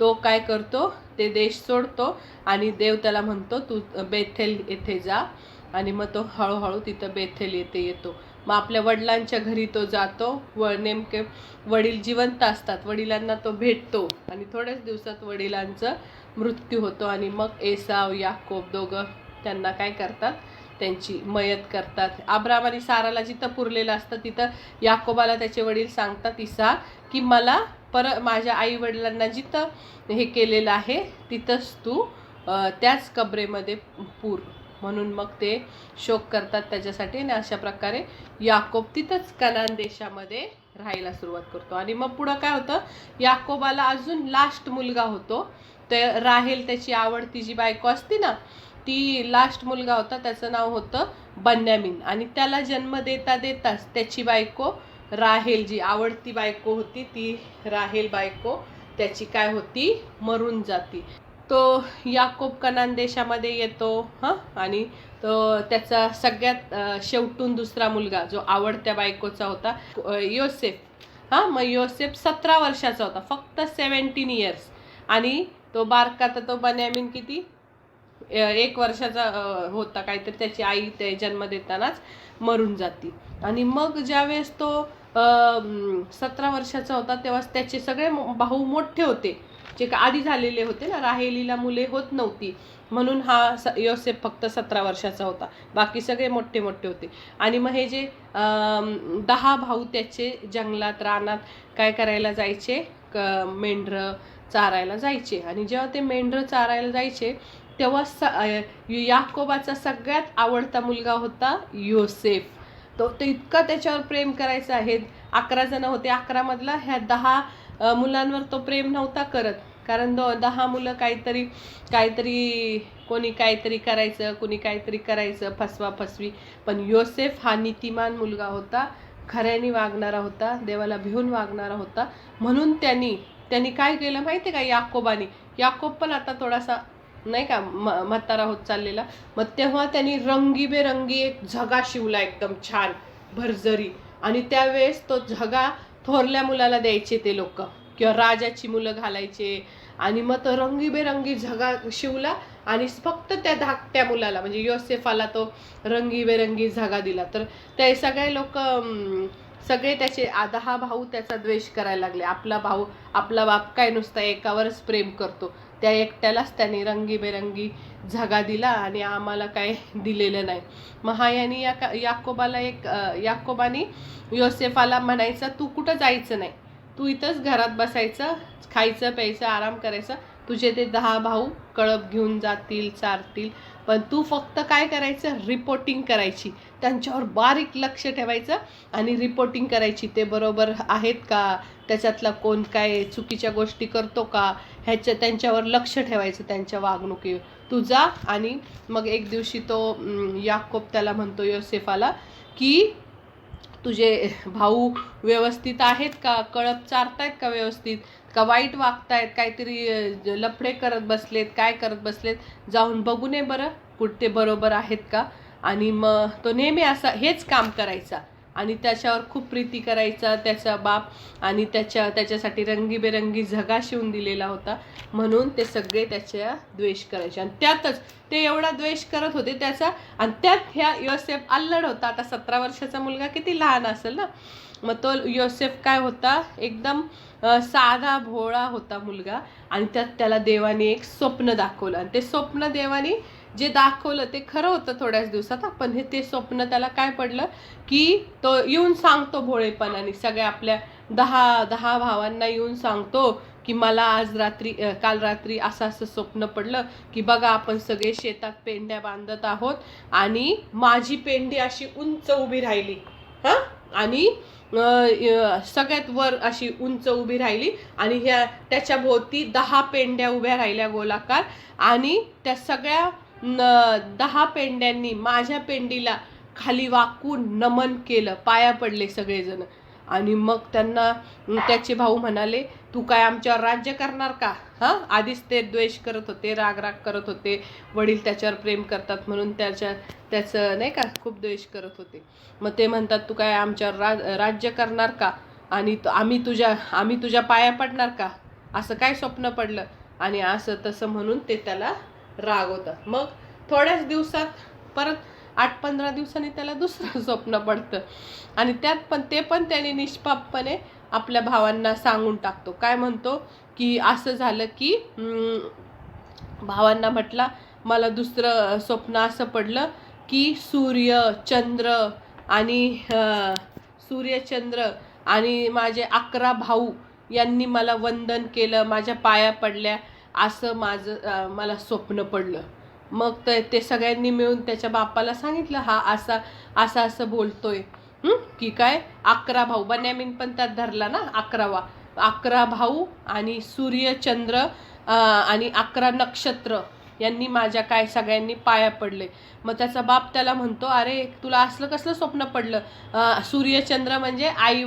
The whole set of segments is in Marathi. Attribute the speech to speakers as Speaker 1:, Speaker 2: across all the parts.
Speaker 1: तो काय करतो, ते देश सोडतो आणि देव त्याला म्हणतो तू बेथेल येथे जा. आणि मग तो हळूहळू तिथं बेथेल येतो. मग आपल्या वडिलांच्या घरी तो जातो व नेमके वडील जिवंत असतात, वडिलांना तो भेटतो आणि थोड्याच दिवसात वडिलांचा मृत्यू होतो. आणि मग एसाव याकोब दोघं त्यांना काय करतात, त्यांची मयत करतात. अब्राम आणि साराला जिथं पुरलेलं असतं तिथं याकोबाला त्याचे वडील सांगतात, की मला माझ्या आई वडिलांना जिथं हे केलेलं आहे तिथंच तू त्याच कबरेमध्ये पूर. म्हणून मग ते शोक करतात त्याच्यासाठी. आणि अशा प्रकारे याकोब तिथंच कनान देशामध्ये राहायला सुरुवात करतो. आणि मग पुढं काय होतं, याकोबाला अजून लास्ट मुलगा होतो. ते राहेल त्याची आवडती जी बायको असती ना, ती लास्ट मुलगा होता, त्याचं नाव होतं बन्यामीन. आणि त्याला जन्म देताच त्याची बायको राहेल, जी आवडती बायको होती, ती राहेल बायको त्याची काय होती, मरून जाती. तो याकोब कनान देशामध्ये येतो आणि तो त्याचा सगळ्यात शेवटून दुसरा मुलगा जो आवडत्या बायकोचा होता, योसेफ. मग योसेफ 17 वर्षाचा होता, फक्त 17 इयर्स. आणि तो बारका तर तो बन्यामीन किती 1 वर्षाचा होता काहीतरी, त्याची आई ते जन्म देतानाच मरून जाती. आणि मग ज्यावेळेस तो 17 वर्षाचा होता तेव्हा त्याचे सगळे भाऊ मोठे होते, जे आधी झालेले होते ना. राहेलीला मुले होत नव्हती म्हणून हा योसेफ फक्त 17 वर्षाचा होता, बाकी सगळे मोठे मोठे होते. आणि मग हे जे 10 भाऊ त्याचे जंगलात रानात काय करायला जायचे, मेंढरं चारायला जायचे. आणि जेव्हा ते मेंढरं चारायला जायचे तेव्हा याकोबाचा सगळ्यात आवडता मुलगा होता योसेफ. तो इतका त्याच्यावर प्रेम करायचा. हे 11 जण होते, 11 मधला ह्या 10 मुलांवर तो प्रेम नव्हता करत, कारण 10 मुलं काहीतरी कोणी काहीतरी करायचं, कोणी काहीतरी करायचं, फसवी. पण योसेफ हा नीतिमान मुलगा होता, खऱ्याने वागणारा होता, देवाला भिवून वागणारा होता. म्हणून त्यांनी काय केलं माहिती का, याकोब पण आता थोडासा नाही का म्हातारा होत चाललेला. मग तेव्हा त्यांनी रंगीबेरंगी एक झगा शिवला, एकदम छान भरजरी. आणि त्यावेळेस तो झगा थोरल्या मुलाला द्यायचे ते लोक, किंवा राजाची मुलं घालायचे. आणि मग तो रंगीबेरंगी झगा शिवला आणि फक्त त्या धाकट्या मुलाला म्हणजे योसेफाला तो रंगीबेरंगी झगा दिला. तर ते सगळे लोक सगळे त्याचे 10 भाऊ त्याचा द्वेष करायला लागले. आपला बाप काय नुसता एकावरच प्रेम करतो, त्या एकट्यालाच त्याने रंगीबेरंगी झगा दिला आणि आम्हाला काय दिलेलं नाही. मग हा यांनी याकोबानी योसेफाला म्हणायचा, तू कुठं जायचं नाही, तू इथंच घरात बसायचं, खायचं प्यायचं आराम करायचा. तुझे ते 10 भाऊ कळप घेऊन जातील, चारतील, पण तू फक्त काय करायचं, रिपोर्टिंग करायची, त्यांच्यावर बारीक लक्ष ठेवायचं आणि रिपोर्टिंग करायची. ते बरोबर आहेत का, त्याच्यातला कोण काय चुकीच्या गोष्टी करतो का, त्यांच्यावर लक्ष ठेवायचं, त्यांच्या वागणुकीवर तू जा. आणि मग एक दिवशी तो याकोब त्याला म्हणतो योसेफाला, की तुझे भाऊ व्यवस्थित आहेत का, कळप चारतायत का व्यवस्थित, का वाईट वागतायत, काहीतरी लफडे करत बसलेत, काय करत बसलेत, जाऊन बघू नये बरं कुठे बरोबर आहेत का. आणि मग तो नेहमी असा हेच काम करायचा आणि त्याच्यावर खूप प्रीती करायचा त्याचा बाप. आणि त्याच्यासाठी रंगीबेरंगी झगा शिवून दिलेला होता, म्हणून ते सगळे त्याच्या द्वेष करायचे. आणि त्यातच ते एवढा द्वेष करत होते त्याचा. आणि त्यात ह्या योसेफ अल्लड होता. आता 17 वर्षाचा मुलगा किती लहान असेल ना. मग तो योसेफ काय होता, एकदम साधा भोळा होता मुलगा. आणि त्यात त्याला देवाने एक स्वप्न दाखवलं. आणि ते स्वप्न देवाने जे दाखवलं ते खरं होतं थोड्याच दिवसात. पण ते स्वप्न त्याला काय पडलं, की तो येऊन सांगतो भोळेपणाने सगळ्या आपल्या 10 भावांना येऊन सांगतो, की मला काल रात्री असं स्वप्न पडलं, की बघा आपण सगळे शेतात पेंड्या बांधत आहोत आणि माझी पेंडी अशी उंच उभी राहिली आणि सगळ्यात वर अशी उंच उभी राहिली आणि त्याच्या भोवती 10 पेंड्या उभ्या राहिल्या गोलाकार. आणि त्या सगळ्या 10 पेंड्यांनी माझ्या पेंडीला खाली वाकून नमन केलं, पाया पडले सगळेजण. आणि मग त्यांना त्याचे भाऊ म्हणाले, तू काय आमच्यावर राज्य करणार का. आधीच ते द्वेष करत होते, राग करत होते, वडील त्याच्यावर प्रेम करतात म्हणून त्याचं नाही का खूप द्वेष करत होते. मग ते म्हणतात, तू काय आमच्यावर राज्य करणार का, आणि आम्ही तुझ्या पाया पडणार का. असं काय स्वप्न पडलं, आणि असं तसं म्हणून ते त्याला रागवतात. मग थोड्याच दिवसात परत 8-15 दिवसांनी त्याला दुसरं स्वप्न पडतं, आणि त्यात पण त्याने निष्पापपणे आपल्या भावांना सांगून टाकतो. काय म्हणतो की असं झालं की भावांना म्हटला, मला दुसरं स्वप्न असं पडलं की सूर्यचंद्र आणि माझे 11 भाऊ यांनी मला वंदन केलं, माझ्या पाया पडल्या, असं मला स्वप्न पडलं. मग ते सगळ्यांनी मिळून त्याच्या बापाला सांगितलं, हा असं बोलतोय की काय 11 भाऊ, बन्यामीन पण त्यात धरला ना, 11 भाऊ आणि सूर्यचंद्र आणि 11 नक्षत्र यांनी माझ्या काय सगळ्यांनी पाया पडले. मग त्याचा बाप त्याला म्हणतो, अरे तुला असलं कसलं स्वप्न पडलं? सूर्यचंद्र म्हणजे आई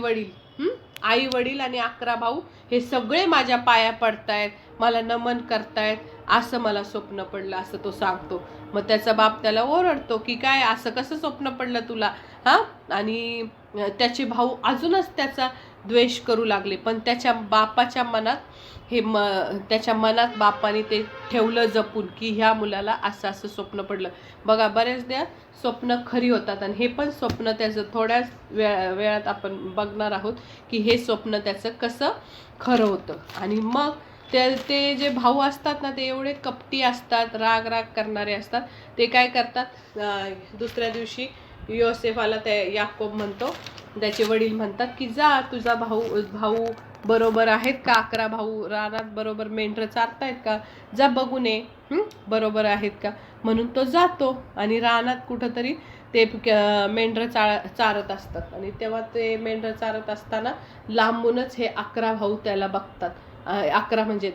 Speaker 1: वडील आणि 11 भाऊ हे सगळे माझ्या पाया पडतायत, मला नमन करतायत, असं मला स्वप्न पडलं, असं तो सांगतो. मग त्याचा बाप त्याला ओरडतो की काय असं कसं स्वप्न पडलं तुला, आणि त्याचे भाऊ अजूनच त्याचा द्वेष करू लागले. पण त्याच्या बापाच्या मनात त्याच्या मनात बापाने ते ठेवलं जपून की ह्या मुलाला असं स्वप्न पडलं. बघा, बरेचदा स्वप्न खरी होतात, आणि हे पण स्वप्न त्याचं थोड्याच वेळात आपण बघणार आहोत की हे स्वप्न त्याचं कसं खरं होतं. आणि मग ते जे भाऊ असतात ना, ते एवढे कपटी असतात, राग करणारे असतात. ते काय करतात, दुसऱ्या दिवशी योसेफाला याकोब म्हणतो, त्याचे वडील म्हणतात की जा, तुझा भाऊ बरोबर आहेत का, 11 भाऊ रानात बरोबर मेंढरं चारतायत का, जा बघून ये बरोबर आहेत का. म्हणून तो जातो आणि रानात कुठंतरी ते मेंढरं चारत असतात. आणि तेव्हा ते मेंढरं चारत असताना लांबूनच हे 11 भाऊ त्याला बघतात. 11 म्हणजे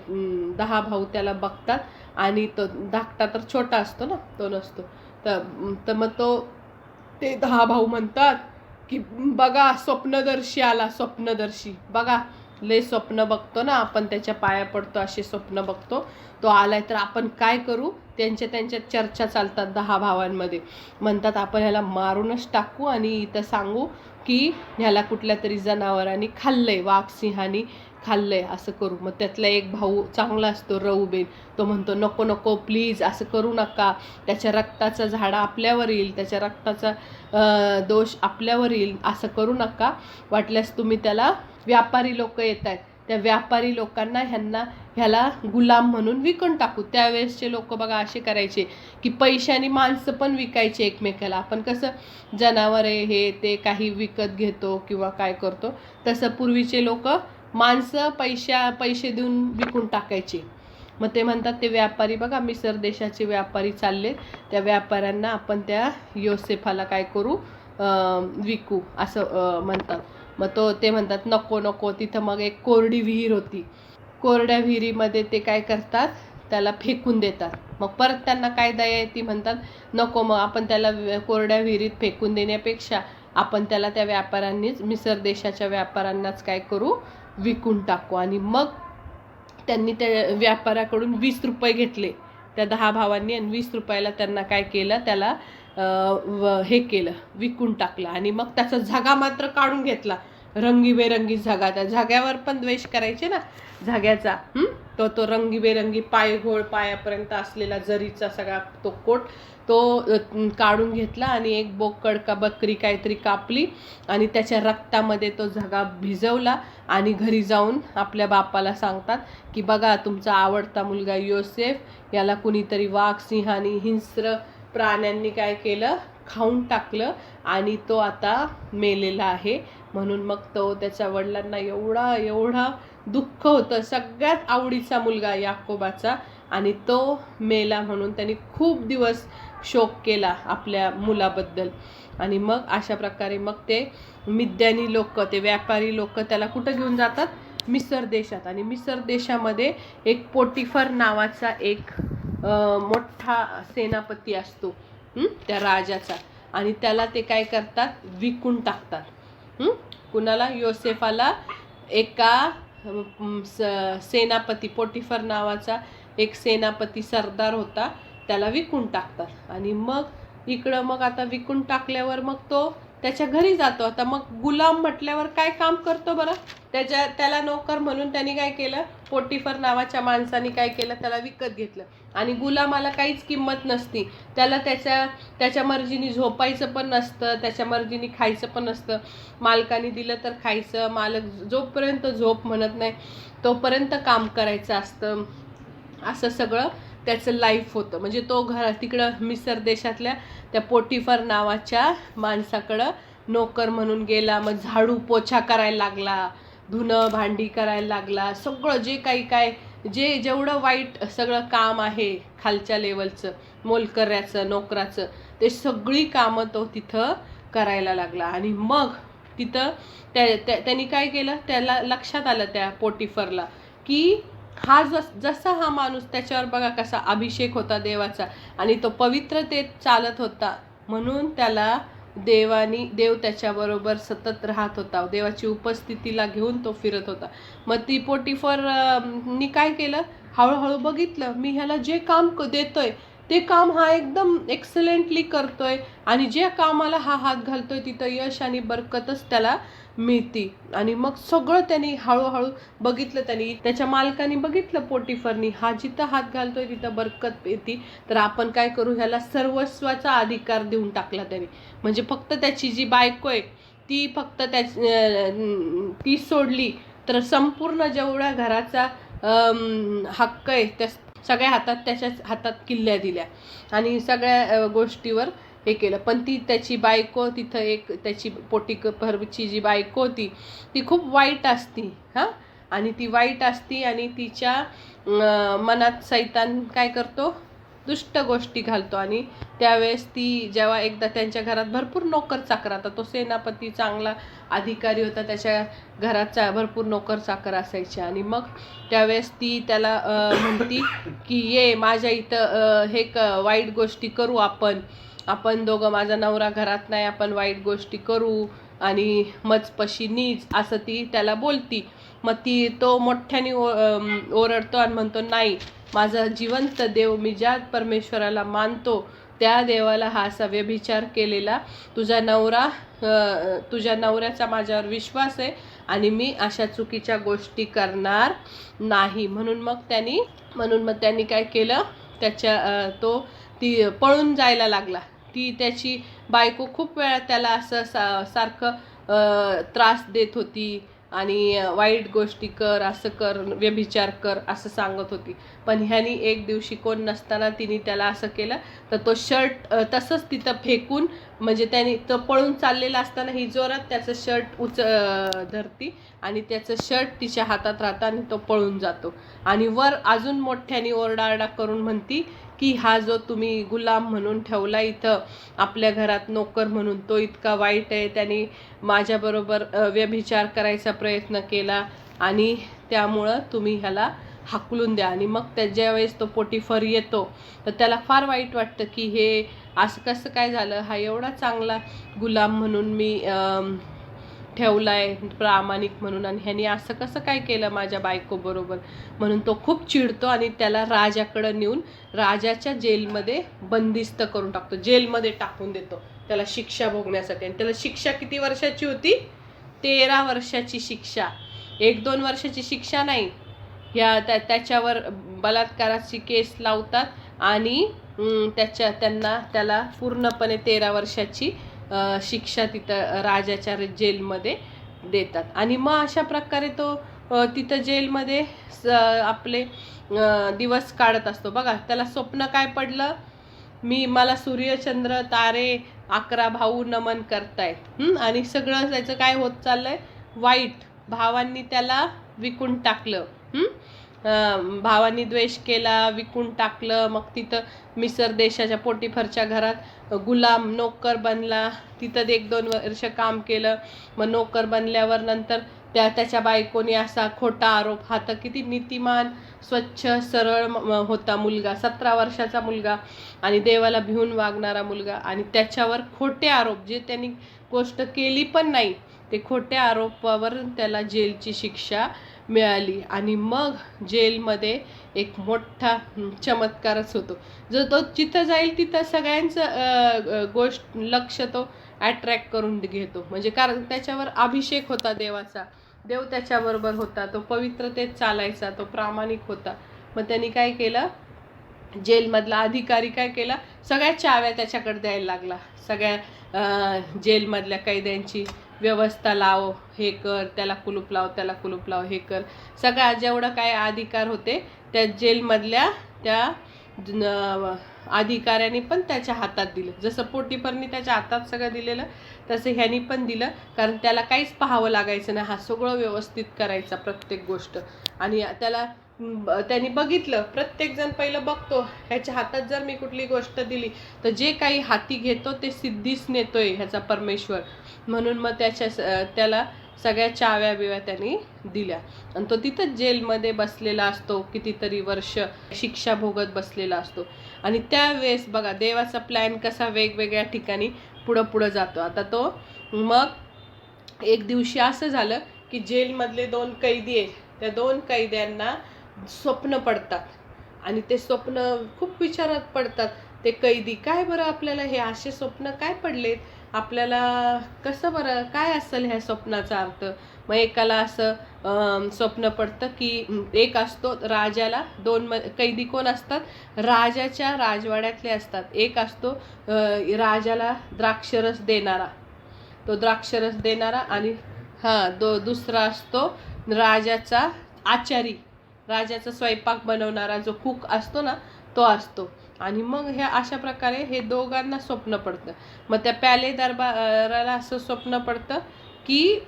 Speaker 1: 10 भाऊ त्याला बघतात, आणि तो धाकटा तर छोटा असतो ना, तो नसतो. तर मग ते 10 भाऊ म्हणतात की बघा, स्वप्नदर्शी आला, स्वप्नदर्शी. बघा, लय स्वप्न बघतो ना आपण, त्याच्या पाया पडतो, असे स्वप्न बघतो, तो आलाय, तर आपण काय करू. त्यांच्या चर्चा चालतात 10 भावांमध्ये. म्हणतात आपण ह्याला मारूनच टाकू आणि इथं सांगू की ह्याला कुठल्या तरी जनावरांनी खाल्लंय, वाघ सिंहानी खाल्लंय, असं करू. मग त्यातला एक भाऊ चांगला असतो, रऊबेन, तो म्हणतो नको नको प्लीज, असं करू नका, त्याच्या रक्ताचा झाडा आपल्यावर येईल, त्याच्या रक्ताचा दोष आपल्यावर येईल, असं करू नका. वाटल्यास तुम्ही त्याला, व्यापारी लोक येत आहेत, त्या व्यापारी लोकांना ह्याला गुलाम म्हणून विकून टाकू. त्यावेळेसचे लोक बघा असे करायचे की पैशाने माणसं पण विकायचे एकमेकाला. आपण कसं जनावरे हे ते काही विकत घेतो किंवा काय करतो, तसं पूर्वीचे लोक माणसं पैसे देऊन विकून टाकायचे. मग ते म्हणतात, ते व्यापारी बघा, मिसर देशाचे व्यापारी चालले, त्या व्यापाऱ्यांना आपण त्या योसेफाला काय करू, विकू, असं म्हणतात. मग ते म्हणतात नको नको. तिथं मग एक कोरडी विहीर होती, कोरड्या विहिरीमध्ये ते काय करतात, त्याला फेकून देतात. मग परत त्यांना काय दया येते, म्हणतात नको, मग आपण त्याला कोरड्या विहिरीत फेकून देण्यापेक्षा आपण त्याला त्या व्यापाऱ्यांनीच, मिसर देशाच्या व्यापाऱ्यांनाच काय करू, विकून टाकू. आणि मग त्यांनी त्या व्यापाऱ्याकडून 20 रुपये घेतले त्या 10 भावांनी, आणि 20 रुपयाला त्यांना काय केलं, त्याला हे केलं, विकून टाकलं. आणि मग त्याचा झगा मात्र काढून घेतला, रंगीबेरंगी झगा. त्या झग्यावर पण द्वेष करायचे ना, झग्याचा तो रंगीबेरंगी पायघोळ, पायापर्यंत असलेला जरीचा सगळा तो कोट तो काढून घेतला, आणि एक बोकड का बकरी काहीतरी कापली, आणि त्याच्या रक्तामध्ये तो झगा भिजवला, आणि घरी जाऊन आपल्या बापाला सांगतात की बघा, तुमचा आवडता मुलगा योसेफ याला कुणीतरी वाघ, सिंहानी, हिंस्र प्राण्यांनी काय केलं, खाऊन टाकलं, आणि तो आता मेलेला आहे. म्हणून मग तो त्याच्या वडिलांना एवढा दुःख होतं. सगळ्यात आवडीचा मुलगा याकोबाचा, आणि तो मेला म्हणून त्यांनी खूप दिवस शोक केला आपल्या मुलाबद्दल. आणि मग अशा प्रकारे मग ते मिद्यानी लोक, ते व्यापारी लोक त्याला कुठं घेऊन जातात, मिसर देशात. आणि मिसर देशामध्ये एक पोटिफर नावाचा एक मोठा सेनापती असतो त्या राजाचा, आणि त्याला ते काय करतात, विकून टाकतात. कुणाला, योसेफाला. एका सेनापती, पोटिफर नावाचा एक सेनापती सरदार होता, त्याला विकून टाकतात. आणि मग इकडं मग आता विकून टाकल्यावर मग तो त्याच्या घरी जातो. आता मग गुलाम म्हटल्यावर काय काम करतो बरं? त्याला नोकर म्हणून त्यांनी काय केलं, पोटिफर नावाच्या माणसाने काय केलं, त्याला विकत घेतलं. आणि गुलामाला काहीच किंमत नसती. त्याला त्याच्या मर्जीने झोपायचं पण नसतं, त्याच्या मर्जीने खायचं पण नसतं. मालकाने दिलं तर खायचं, मालक जोपर्यंत झोप म्हणत नाही तोपर्यंत काम करायचं असतं. असं सगळं त्याचं लाईफ होतं. म्हणजे तो तिकडं मिसर देशातल्या त्या पोटिफर नावाच्या माणसाकडं नोकर म्हणून गेला. मग झाडू पोछा करायला लागला, धुणं भांडी करायला लागला. सगळं जे काय जेवढं वाईट सगळं काम आहे खालच्या लेवलचं, मोलकऱ्याचं, नोकराचं, ते सगळी कामं तो तिथं करायला लागला. आणि मग तिथं त्यांनी काय केलं, त्याला लक्षात आलं त्या पोटिफरला की हा जसा हा माणूस, त्याच्यावर बघा कसा अभिषेक होता देवाचा आणि तो पवित्रतेत चालत होता, म्हणून त्याला देव त्याच्याबरोबर सतत राहत होता. देवाची उपस्थितीला घेऊन तो फिरत होता. मग ती पोटिफरनी काय केलं, हळूहळू बघितलं मी ह्याला जे काम देतोय ते काम हा एकदम एक्सलंटली करतोय आणि जे कामाला हा हात घालतोय तिथं यश आणि बरकतच त्याला मिळती. आणि मग सगळं त्यांनी हळूहळू बघितलं. त्यांनी त्याच्या मालकाने बघितलं, पोटिफरनी हा जिथं हात घालतोय तिथं बरकत येते, तर आपण काय करू, ह्याला सर्वस्वाचा अधिकार देऊन टाकला त्यांनी. म्हणजे फक्त त्याची जी बायको आहे ती फक्त ती सोडली तर संपूर्ण जेवढ्या घराचा हक्क आहे त्या सगळ्या हातात, त्याच्याच हातात किल्ल्या दिल्या आणि सगळ्या गोष्टीवर हे केलं. पण ती त्याची बायको तिथं, एक त्याची पोटिफरची जी बायको होती ती खूप वाईट असती हां. आणि ती वाईट असती आणि तिच्या मनात सैतान काय करतो, दुष्ट गोष्टी घालतो. आणि त्यावेळेस ती जेव्हा एकदा त्यांच्या घरात भरपूर नोकर चाकर, आता तो सेनापती चांगला अधिकारी होता, त्याच्या घरात भरपूर नोकर चाकर असायचे. आणि मग त्यावेळेस ती त्याला म्हणती की ये माझ्या इथं हे वाईट गोष्टी करू, आपण दोघं, माझा नवरा घरात नाही, आपण वाईट गोष्टी करू आणि मजपशी नीच, असं ती त्याला बोलती. मग तो मोठ्याने ओरडतो आणि म्हणतो नाही, माझा जिवंत देव, मी ज्या परमेश्वराला मानतो त्या देवाला हा असा व्यभिचार केलेला तुझ्या नवऱ्याचा माझ्यावर विश्वास आहे आणि मी अशा चुकीच्या गोष्टी करणार नाही. म्हणून मग त्यांनी काय केलं, ती पळून जायला लागला. त्याची बायको खूप वेळा त्याला असं सारखं त्रास देत होती आणि वाईट गोष्टी कर, असं कर, व्यभिचार कर असं सांगत होती. पण ह्यानी एक दिवशी कोण नसताना तिने त्याला असं केलं, तर तो शर्ट तसंच तिथं फेकून, म्हणजे त्याने तो पळून चाललेला असताना ही जोरात त्याचं शर्ट धरती आणि त्याचं शर्ट तिच्या हातात राहतं आणि तो पळून जातो. आणि वर अजून मोठ्याने ओरडाआरडा करून म्हणती की हा जो तुम्ही गुलाम म्हणून ठेवला इथं आपल्या घरात नोकर म्हणून, तो इतका वाईट आहे, त्याने माझ्याबरोबर व्यभिचार करायचा प्रयत्न केला आणि त्यामुळं तुम्ही ह्याला हाकलून द्या. आणि मग ज्यावेळेस तो पोटिफर येतो तर त्याला फार वाईट वाटतं की हे असं कसं काय झालं, हा एवढा चांगला गुलाम म्हणून मी ठेवलाय प्रामाणिक म्हणून, आणि ह्याने असं कसं काय केलं माझ्या बायकोबरोबर. म्हणून तो खूप चिडतो आणि त्याला राजाकडं नेऊन राजाच्या जेलमध्ये बंदिस्त करून टाकतो, जेलमध्ये टाकून देतो त्याला शिक्षा भोगण्यासाठी. आणि त्याला शिक्षा किती वर्षाची होती, 13 वर्षाची शिक्षा. 1-2 वर्षाची शिक्षा नाही, त्याच्यावर बलात्काराची केस लावतात आणि त्याला पूर्णपणे 13 वर्षाची शिक्षा तिथं राजाच्या जेलमध्ये देतात. आणि मग अशा प्रकारे तो तिथं जेलमध्ये आपले दिवस काढत असतो. बघा त्याला स्वप्न काय पडलं, मला सूर्यचंद्र तारे 11 भाऊ नमन करतायत आणि सगळं त्याचं काय होत चाललंय, वाईट. भावांनी त्याला विकून टाकलं, भावांनी द्वेष केला, विकून टाकलं. मग तिथं मिसर देशाच्या पोटिफरच्या घरात गुलाम नोकर बनला, तिथं 1-2 वर्ष काम केलं. मग नोकर बनल्यावर नंतर त्याच्या बायकोने असा खोटा आरोप, हा तर किती नीतिमान स्वच्छ सरळ होता मुलगा, 17 वर्षाचा मुलगा आणि देवाला भिवून वागणारा मुलगा, आणि त्याच्यावर खोटे आरोप, जे त्यांनी गोष्ट केली पण नाही, ते खोट्या आरोपावर त्याला जेलची शिक्षा मिळाली. आणि मग जेलमध्ये एक मोठा चमत्कारच होतो. जो तो जिथं जाईल तिथं सगळ्यांचं लक्ष तो अट्रॅक्ट करून घेतो. म्हणजे कारण त्याच्यावर अभिषेक होता देवाचा, देव त्याच्याबरोबर होता, तो पवित्रतेत चालायचा, तो प्रामाणिक होता. मग त्यांनी काय केलं, जेलमधला अधिकारी काय केला, सगळ्या चाव्या त्याच्याकडे द्यायला लागला. सगळ्या जेलमधल्या कैद्यांची व्यवस्था लाव, हे कर, त्याला कुलूप लाव, त्याला कुलूप लाव, हे कर. सगळा जेवढं काय अधिकार होते त्या जेलमधल्या त्या अधिकाऱ्यांनी पण त्याच्या हातात दिलं. जसं पोटिफरनी त्याच्या हातात सगळं दिलेलं तसं ह्यांनी पण दिलं. कारण त्याला काहीच पाहावं लागायचं नाही, हा सगळं व्यवस्थित करायचा प्रत्येक गोष्ट. आणि त्याला त्यांनी बघितलं, प्रत्येकजण पहिलं बघतो ह्याच्या हातात जर मी कुठली गोष्ट दिली तर जे काही हाती घेतो ते सिद्धीच नेतोय ह्याचा परमेश्वर. म्हणून मग त्याला सगळ्या चाव्या बिव्या त्यांनी दिल्या. आणि तो तिथंच जेलमध्ये बसलेला असतो, कितीतरी वर्ष शिक्षा भोगत बसलेला असतो. आणि त्यावेळेस बघा देवाचा प्लॅन कसा वेगवेगळ्या ठिकाणी पुढं जातो. आता तो मग एक दिवशी असं झालं की जेलमधले 2 कैदी आहेत, त्या 2 कैद्यांना स्वप्न पडतात. आणि ते स्वप्न खूप विचारात पडतात ते कैदी, काय बरं आपल्याला हे असे स्वप्न काय पडलेत, आपल्याला कसं बरं, काय असेल ह्या स्वप्नाचा अर्थ. मग एकाला असं स्वप्न पडतं की एक असतो राजाला, 2 कैदी कोण असतात, राजाच्या राजवाड्यातले असतात. एक असतो राजाला द्राक्षरस देणारा, तो द्राक्षरस देणारा. आणि दुसरा असतो राजाचा आचारी, राजाचा स्वयंपाक बनवणारा जो कुक असतो ना, तो असतो. आणि मग ह्या अशा प्रकारे हे दोघांना स्वप्न पडतं. मग त्या प्याले दरबाराला असं स्वप्न पडतं की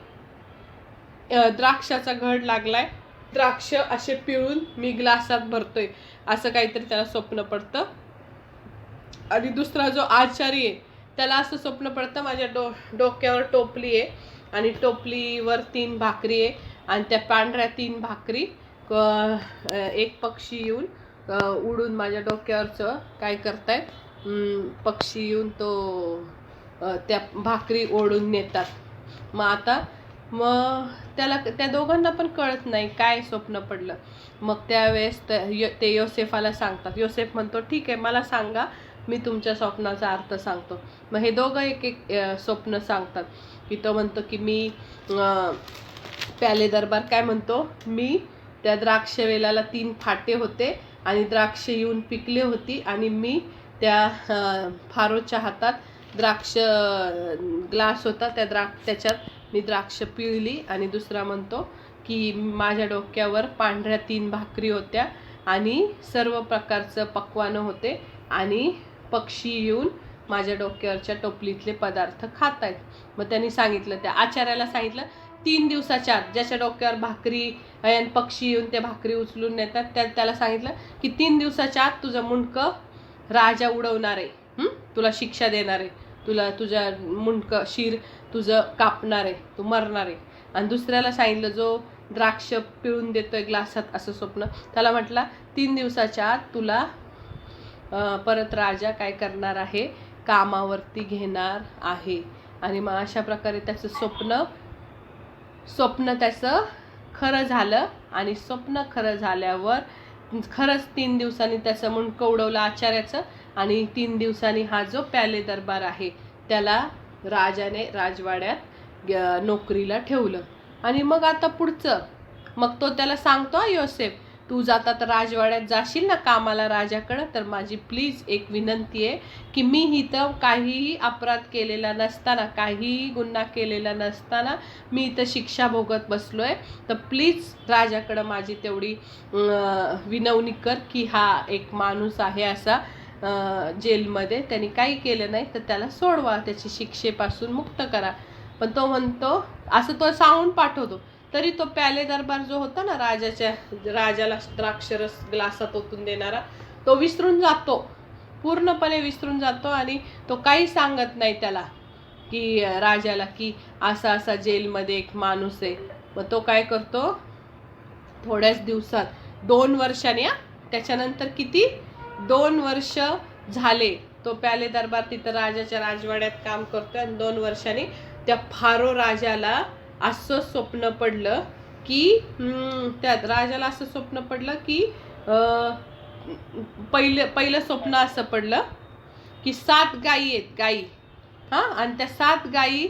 Speaker 1: द्राक्षाचा घड लागलाय, द्राक्ष असे पिळून मी ग्लासात भरतोय, असं काहीतरी त्याला स्वप्न पडतं. आणि दुसरा जो आचारी आहे त्याला असं स्वप्न पडतं, माझ्या डोक्यावर टोपली आहे आणि टोपलीवर 3 भाकरी आहे. आणि त्या पांढऱ्या 3 भाकरी एक पक्षी येऊन उडून माझ्या डोक्यावरचं काय करतायत, पक्षी येऊन त्या भाकरी ओढून नेतात. मग त्या दोघांना पण कळत नाही काय स्वप्न पडलं. मग त्यावेळेस ते योसेफाला सांगतात. योसेफ म्हणतो ठीक आहे, मला सांगा, मी तुमच्या स्वप्नाचा अर्थ सांगतो. मग हे दोघं एक स्वप्न सांगतात. की तो म्हणतो की मी प्याले दरबार काय म्हणतो, मी त्या द्राक्ष वेलाला 3 फाटे होते आणि द्राक्ष येऊन पिकले होती आणि मी त्या फारोच्या हातात द्राक्ष ग्लास होता, त्याच्यात मी द्राक्ष पिळली. आणि दुसरा म्हणतो की माझ्या डोक्यावर पांढऱ्या 3 भाकरी होत्या आणि सर्व प्रकारचं पक्वानं होते आणि पक्षी येऊन माझ्या डोक्यावरच्या टोपलीतले पदार्थ खात आहेत. मग त्यांनी सांगितलं, त्या आचार्याला सांगितलं 3 दिवसाच्या आत, ज्याच्या डोक्यावर भाकरी आणि पक्षी येऊन त्या भाकरी उचलून नेतात, त्याला सांगितलं की 3 दिवसाच्या आत तुझं मुंडकं राजा उडवणार आहे, तुला शिक्षा देणार आहे, तुला तुझ्या मुंडकं शिर तुझं कापणार आहे, तू मरणार आहे. आणि दुसऱ्याला सांगितलं जो द्राक्ष पिळून देतोय ग्लासात, असं स्वप्न, त्याला म्हटलं 3 दिवसाच्या आत तुला परत राजा काय करणार आहे, कामावरती घेणार आहे. आणि मग अशा प्रकारे त्याचं स्वप्न त्याचं खरं झालं. आणि स्वप्न खरं झाल्यावर खरंच 3 दिवसांनी त्याचं मुंडकं उडवलं आचार्याचं. आणि 3 दिवसांनी हा जो प्याले दरबार आहे त्याला राजाने राजवाड्यात नोकरीला ठेवलं. आणि मग आता पुढचं, मग तो त्याला सांगतो, योसेफ तू जाता तर राजवाड्यात जाशील ना कामाला राजाकडं, तर माझी प्लीज एक विनंती आहे की मी इथं काहीही अपराध केलेला नसताना, काहीही गुन्हा केलेला नसताना मी इथं शिक्षा भोगत बसलोय, तर प्लीज राजाकडं माझी तेवढी विनवणी कर की हा एक माणूस आहे असा जेलमध्ये, त्यांनी काही केलं नाही तर त्याला सोडवा, त्याची शिक्षेपासून मुक्त करा. पण तो म्हणतो, असं तो सांगून पाठवतो, तरी तो प्याले दरबार जो होता ना राजाला द्राक्षरस ग्लासात ओतून देणारा, तो विसरून जातो, पूर्णपणे विसरून जातो. आणि तो काही सांगत नाही त्याला की राजाला की असा असा जेलमध्ये एक माणूस आहे. मग तो काय करतो, थोड्याच दिवसात 2 वर्षांनी, त्याच्यानंतर किती 2 वर्ष झाले तो प्याले दरबार तिथं राजाच्या राजवाड्यात काम करतोय. आणि 2 वर्षांनी त्या फारो राजाला असं स्वप्न पडलं की त्यात राजाला असं स्वप्न पडलं की पहिलं स्वप्न असं पडलं की 7 गायी आहेत, गायी हां, आणि त्या 7 गायी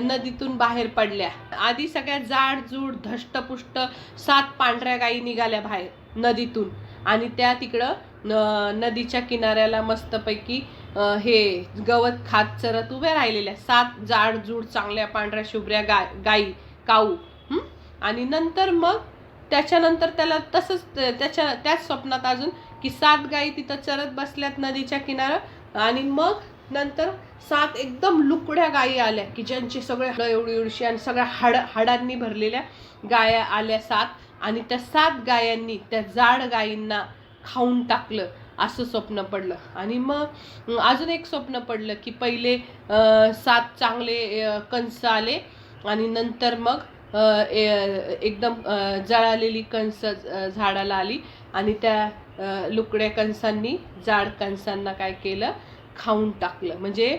Speaker 1: नदीतून बाहेर पडल्या. आधी सगळ्या जाडजूड धष्टपुष्ट 7 पांढऱ्या गायी निघाल्या बाहेर नदीतून, आणि त्या तिकडं नदीच्या किनाऱ्याला मस्तपैकी हे गवत खात चरत उभ्या राहिलेल्या 7 जाडजूड चांगल्या पांढऱ्या शुभ्र्या गायी काऊ. आणि नंतर मग त्याच्यानंतर त्याला तसंच त्याच स्वप्नात अजून की 7 गायी तिथं चरत बसल्यात नदीच्या किनाऱ्यावर, आणि मग नंतर 7 एकदम लुकड्या गायी आल्या की ज्यांचे सगळे एवढी आणि सगळ्या हाडांनी भरलेल्या गाया आल्या 7, आणि त्या 7 गायांनी त्या जाड गायींना खाऊन टाकलं असं स्वप्न पडलं. आणि मग अजून एक स्वप्न पडलं की पहिले 7 चांगले कंस आले, आणि नंतर मग एकदम जळालेली कंस झाडाला आली, आणि त्या लुकड्या कंसांनी जाड कंसांना काय केलं, खाऊन टाकलं. म्हणजे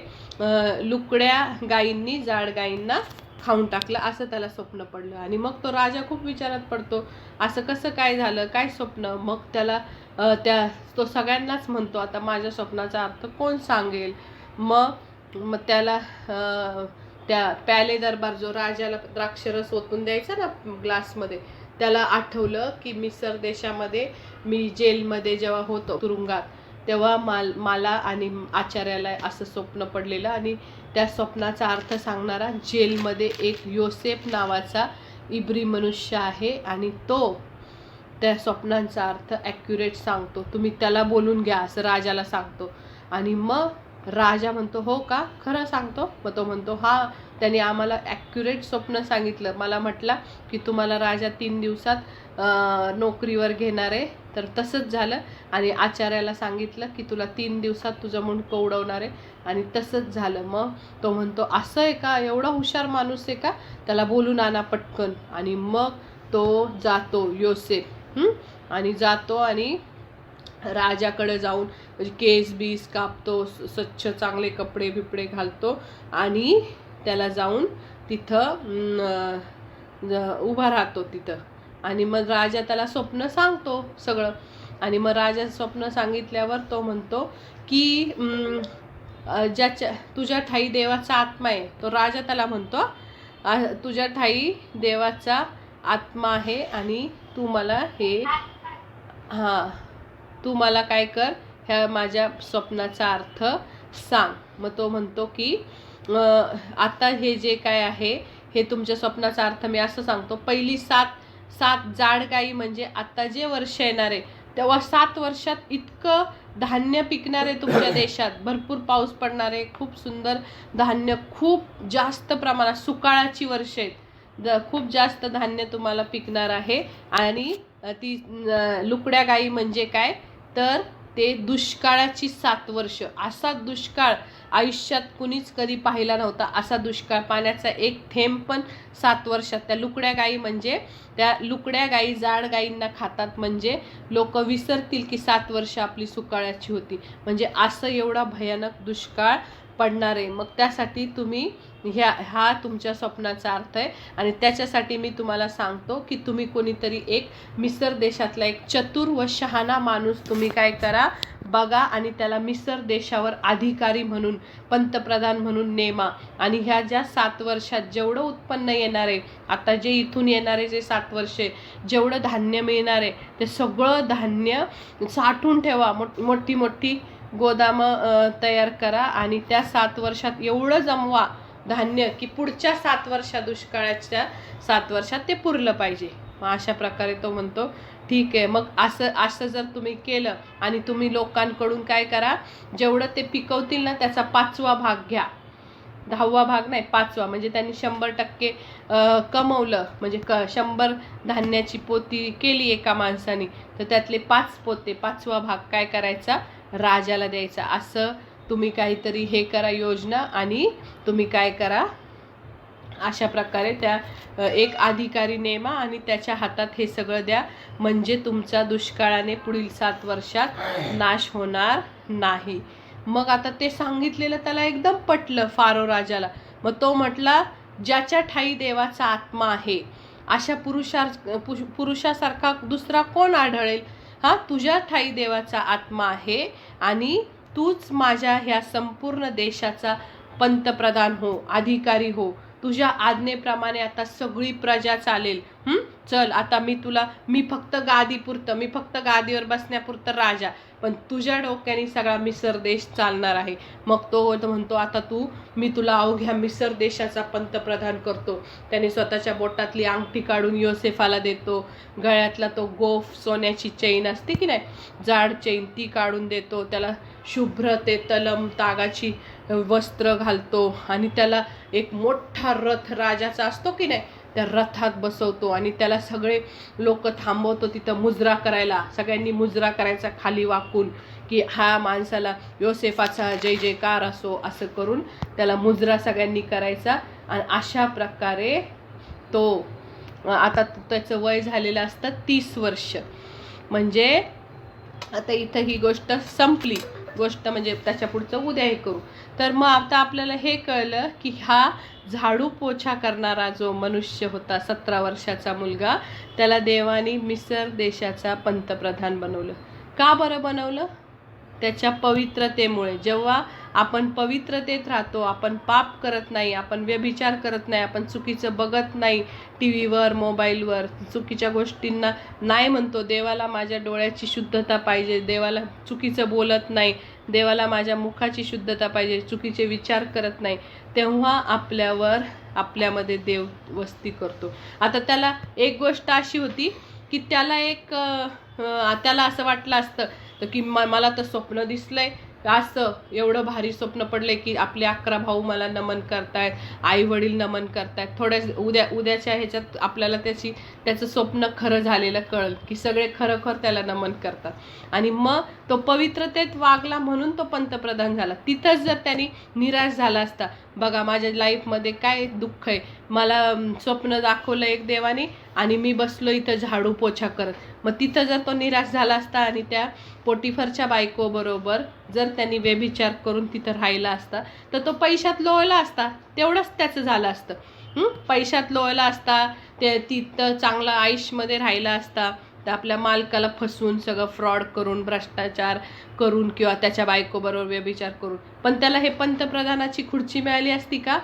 Speaker 1: लुकड्या गायींनी जाड गायींना खाऊन टाकलं असं त्याला स्वप्न पडलं. आणि मग तो राजा खूप विचारात पडतो, असं कसं काय झालं, काय स्वप्न. मग त्याला तो सगळ्यांनाच म्हणतो, आता माझ्या स्वप्नाचा अर्थ कोण सांगेल. मग त्याला त्या प्याले दरबार जो राजाला द्राक्षरस ओतून द्यायचा ना ग्लासमध्ये, त्याला आठवलं की मिसर देशामध्ये मी जेलमध्ये जेव्हा होतो तुरुंगात, तेव्हा मला आणि आचार्याला असं स्वप्न पडलेलं, आणि त्या स्वप्नाचा अर्थ सांगणारा जेलमध्ये एक योसेफ नावाचा इब्री मनुष्य आहे, आणि तो त्या स्वप्नांचा अर्थ ॲक्युरेट सांगतो, तुम्ही त्याला बोलून घ्या असं राजाला सांगतो. आणि मग राजा म्हणतो, हो का, खरं सांगतो. मग तो म्हणतो, हा, त्याने आम्हाला ॲक्युरेट स्वप्न सांगितलं. मला म्हटला की तुम्हाला राजा 3 दिवसात नोकरीवर घेणार आहे. तर तसंच झालं, आणि आचार्याला सांगितलं की तुला 3 दिवसात तुझं मुंडकं उडवणार आहे, आणि तसंच झालं. मग तो म्हणतो, असं आहे का, एवढा हुशार माणूस आहे का, त्याला बोलून आणा पटकन. आणि मग तो जातो योसेफ, आणि जातो आणि राजाकडे जाऊन म्हणजे केस बीस कापतो, स्वच्छ चांगले कपडे बिपडे घालतो, आणि त्याला जाऊन तिथं उभा राहतो तिथं. आणि मग राजा त्याला स्वप्न सांगतो सगळं. आणि मग राजा स्वप्न सांगितल्यावर तो म्हणतो की तुझ्या ठाई देवाचा आत्मा आहे. तो राजा त्याला म्हणतो, तुझ्या ठाई देवाचा आत्मा आहे, आणि तू मला तू मला काय कर, ह्या माझ्या स्वप्नाचा अर्थ सांग. मग तो म्हणतो की आता हे जे काय आहे हे तुमच्या स्वप्नाचा अर्थ मी असं सांगतो. पहिली 7 जाड गाई म्हणजे आता जे वर्ष येणार आहे तेव्हा 7 वर्षात इतकं धान्य पिकणार आहे तुमच्या देशात, भरपूर पाऊस पडणार आहे, खूप सुंदर धान्य, खूप जास्त प्रमाणात सुकाळाची वर्ष आहेत, खूप जास्त धान्य तुम्हाला पिकणार आहे. आणि ती लुकड्या गाई म्हणजे काय, तर ते दुष्काळाची 7 वर्ष. असा दुष्काळ आयुष्यात कुणीच कधी पाहिला नव्हता, असा दुष्काळ, पाण्याचा एक थेंब पण 7 वर्षात. त्या लुकड्या गाई म्हणजे त्या लुकड्या गाई जाड गाईंना खातात, म्हणजे लोक विसरतील की 7 वर्ष आपली सुकाळ्याची होती. म्हणजे असं एवढा भयानक दुष्काळ पडणार आहे. मग त्यासाठी तुम्ही हा तुमच्या स्वप्नाचा अर्थ आहे. आणि त्याच्यासाठी मी तुम्हाला सांगतो की तुम्ही कोणीतरी एक मिसर देशातला एक चतुर व शहाणा माणूस तुम्ही काय करा, बघा, आणि त्याला मिसर देशावर अधिकारी म्हणून, पंतप्रधान म्हणून नेमा. आणि ह्या ज्या 7 वर्षात जेवढं उत्पन्न येणार आहे, आता जे इथून येणारे जे 7 वर्षे जेवढं धान्य मिळणार आहे ते सगळं धान्य साठवून ठेवा, मोठी मोठी गोदामं तयार करा, आणि त्या 7 वर्षात एवढं जमवा धान्य की पुढच्या 7 वर्षात, दुष्काळाच्या 7 वर्षात ते पुरलं पाहिजे. मग अशा प्रकारे तो म्हणतो, ठीक आहे. मग असं जर तुम्ही केलं आणि तुम्ही लोकांकडून काय करा, जेवढं ते पिकवतील ना त्याचा 5वा भाग घ्या, 10वा भाग नाही, 5वा. म्हणजे त्यांनी 100% कमवलं, म्हणजे 100 धान्याची पोती केली एका माणसाने, तर त्यातले 5 पोते, 5वा भाग काय करायचा, राजाला द्यायचा. असं तुम्ही काहीतरी हे करा योजना, आणि तुम्ही काय करा, अशा प्रकारे त्या एक अधिकारी नेमा आणि त्याच्या हातात हे सगळं द्या, म्हणजे तुमचा दुष्काळाने पुढील 7 वर्षात नाश होणार नाही. मग आता ते सांगितलेलं त्याला एकदम पटलं फारो राजाला. मग तो म्हटला, ज्याच्या ठाई देवाचा आत्मा आहे अशा पुरुषासारखा दुसरा कोण आढळेल. तुझ्या ठाई देवाचा आत्मा आहे, आणि तूच माझ्या ह्या संपूर्ण देशाचा पंतप्रधान हो, अधिकारी हो, तुझ्या आज्ञेप्रमाणे आता सगळी प्रजा चालेल. चल आता मी फक्त गादीपुरतं, मी फक्त गादीवर बसण्यापुरतं राजा, पण तुझ्या डोक्याने सगळा मिसर देश चालणार आहे. मग तो म्हणतो आता मी तुला अवघ्या मिसर देशाचा पंतप्रधान करतो. त्याने स्वतःच्या बोटातली अंगठी काढून योसेफाला देतो. गळ्यातला तो गोफ सोन्याची चेन असते की नाही, जाड चेन, ती काढून देतो. त्याला शुभ्र ते तलम तागाची वस्त्र घालतो आणि त्याला एक मोठा रथ राजाचा असतो की नाही, त्या रथात बसवतो आणि त्याला सगळे लोक थांबवतो तिथं मुजरा करायला. सगळ्यांनी मुजरा करायचा खाली वाकून, की हा माणसाला योसेफाचा जय जयकार असो, असं करून त्याला मुजरा सगळ्यांनी करायचा. आणि अशा प्रकारे तो आता त्याचं वय झालेलं असतं 30 वर्ष. म्हणजे आता इथं ही गोष्ट संपली. गोष्ट म्हणजे त्याच्या पुढचं उद्या हे करू. तर मग आता आपल्याला हे कळलं की हा झाडू पोछा करणारा जो मनुष्य होता, 17 वर्षाचा मुलगा, त्याला देवाने मिसर देशाचा पंतप्रधान बनवलं. का बरं बनवलं? त्याच्या पवित्रतेमुळे. जेव्हा आपण पवित्रतेत राहतो, आपण पाप करत नाही, आपण व्यभिचार करत नाही, आपण चुकीचं बघत नाही टी व्हीवर, मोबाईलवर, चुकीच्या गोष्टींना नाही म्हणतो, देवाला माझ्या डोळ्याची शुद्धता पाहिजे, देवाला चुकीचं बोलत नाही, देवाला माझ्या मुखाची शुद्धता पाहिजे, चुकीचे विचार करत नाही, तेव्हा आपल्यामध्ये देव वस्ती करतो. आता त्याला एक गोष्ट अशी होती की त्याला असं वाटलं असतं की मला तर स्वप्न दिसलंय, असं एवढं भारी स्वप्न पडलंय की आपले 11 भाऊ मला नमन करतायत, आई वडील नमन करतायत. उद्याच्या ह्याच्यात आपल्याला त्याचं स्वप्न खरं झालेलं कळलं की सगळे खरोखर त्याला नमन करतात. आणि मग तो पवित्रतेत वागला म्हणून तो पंतप्रधान झाला. तिथंच जर त्यांनी निराश झाला असता, बघा माझ्या लाईफमध्ये काय दुःख आहे, मला स्वप्न दाखवलं एक देवाने आणि मी बसलो इथं झाडू पोछा करत, मग तिथं जर तो निराश झाला असता आणि त्या पोटिफरच्या बायकोबरोबर जर त्यांनी व्यभिचार करून तिथं राहिला असता, तर तो पैशात लोळला असता. तेवढंच त्याचं झालं असतं. पैशात लोळला असता, तिथं चांगला आयुष्यमध्ये राहिला असता, तर आपल्या मालकाला फसवून सगळं फ्रॉड करून, भ्रष्टाचार करून किंवा त्याच्या बायकोबरोबर व्यभिचार करून. पण त्याला हे पंतप्रधानाची खुर्ची मिळाली असती का?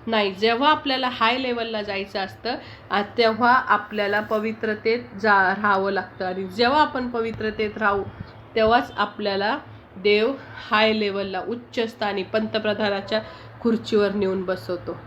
Speaker 1: नाही. जेव्हा आपल्याला हाय लेवलला जायचं असतं तेव्हा आपल्याला पवित्रतेत राहावं लागतं. आणि जेव्हा आपण पवित्रतेत राहू तेव्हाच आपल्याला देव हाय लेवलला, उच्च स्थानी पंतप्रधानाच्या खुर्चीवर नेऊन बसवतो.